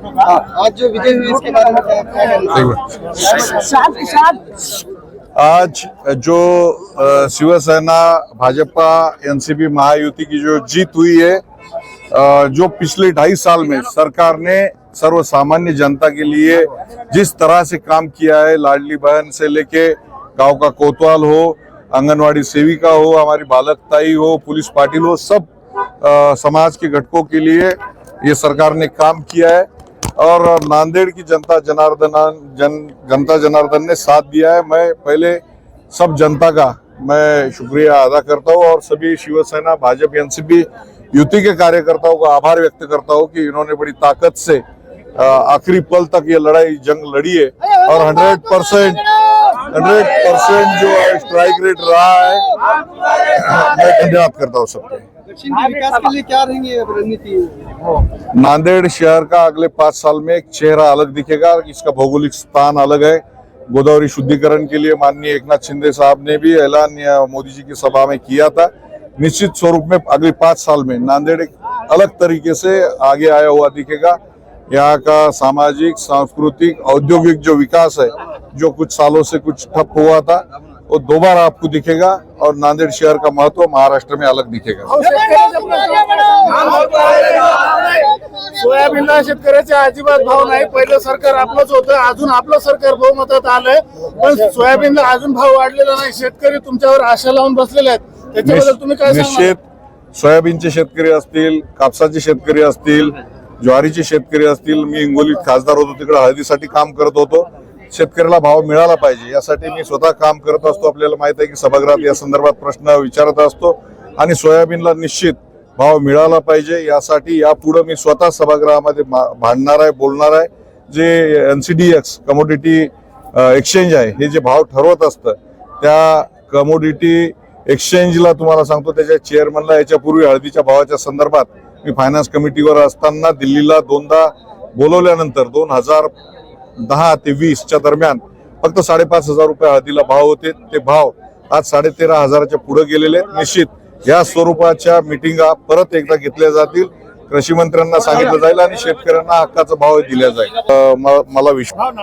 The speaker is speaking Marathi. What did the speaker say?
आज जो विजय हुई इसके बारे में क्या आज जो शिवसेना भाजपा एनसीपी महायुति की जो जीत हुई है, जो पिछले 2.5 साल में सरकार ने सर्वसामान्य जनता के लिए जिस तरह से काम किया है, लाडली बहन से लेके गांव का कोतवाल हो, आंगनवाड़ी सेविका हो, हमारी बालक ताई हो, पुलिस पाटिल हो, सब समाज के घटकों के लिए ये सरकार ने काम किया है और नांदेड़ की जनता जनार्दन ने साथ दिया है। मैं पहले सब जनता का मैं शुक्रिया अदा करता हूँ और सभी शिवसेना भाजपा एनसीपी युति के कार्यकर्ताओं का आभार व्यक्त करता हूँ कि इन्होंने बड़ी ताकत से आखिरी पल तक ये जंग लड़ी है और 100% जो स्ट्राइक रेट रहा है, मैं धन्यवाद करता हूँ सबके। विकास के लिए क्या रहेंगे रणनीति? नांदेड़ शहर का अगले 5 साल में एक चेहरा अलग दिखेगा, इसका भौगोलिक स्थान अलग है। गोदावरी शुद्धिकरण के लिए माननीय एकनाथ शिंदे साहब ने भी ऐलान मोदी जी की सभा में किया था। निश्चित स्वरूप में अगले 5 साल में नांदेड़ एक अलग तरीके से आगे आया हुआ दिखेगा। यहाँ का सामाजिक, सांस्कृतिक, औद्योगिक जो विकास है, जो कुछ सालों से कुछ ठप हुआ था, वो दोबारा आपको दिखेगा और नांदेड़ शहर का महत्व महाराष्ट्र में अलग दिखेगा। सोयाबीनला शेतकऱ्याचे अजिबात भाव नाही। पहिलं सरकार आपलंच होतं, अजून आपलं सरकार बहुमतात आलंय, पण सोयाबीनला अजून भाव वाढलेला नाही। शेतकरी तुमच्यावर आशा लावून बसलेले आहेत, त्याच्याबद्दल तुम्ही काय सांगणार? निश्चित सोयाबीनचे शेतकरी असतील, कापसाचे शेतकरी असतील, ज्वारीचे शेतकरी असतील, मी हिंगोलीत खासदार होतो, तिकडे हळदीसाठी काम करत होतो। शेतकऱ्याला भाव मिळाला पाहिजे यासाठी मी स्वतः काम करत असतो। आपल्याला माहित आहे की सभागृहात या संदर्भात प्रश्न विचारत असतो आणि सोयाबीनला निश्चित भाव मिळाला पाहिजे यासाठी यापुढे मी स्वतः सभागृहामध्ये भांडणार आहे, बोलणार आहे। जे NCDX कमोडिटी एक्सचेंज आहे, हे जे भाव ठरवत असतं, त्या कमोडिटी एक्सचेंजला तुम्हाला सांगतो, त्याच्या चेअरमनला याच्यापूर्वी हळदीच्या भावाच्या संदर्भात मी फायनान्स कमिटीवर असताना दिल्लीला 2दा बोलवल्यानंतर 2010 ते 20च्या दरम्यान फक्त 5,500 रुपये हळदीला भाव होते, ते भाव आज 13,500च्या पुढे गेलेले आहेत। निश्चित या स्वरूपाच्या मीटिंगा परत एकदा घेतल्या जातील, कृषी मंत्र्यांना सांगितलं जाईल आणि शेतकऱ्यांना हक्काचा भाव दिला जाईल। मला विश्वास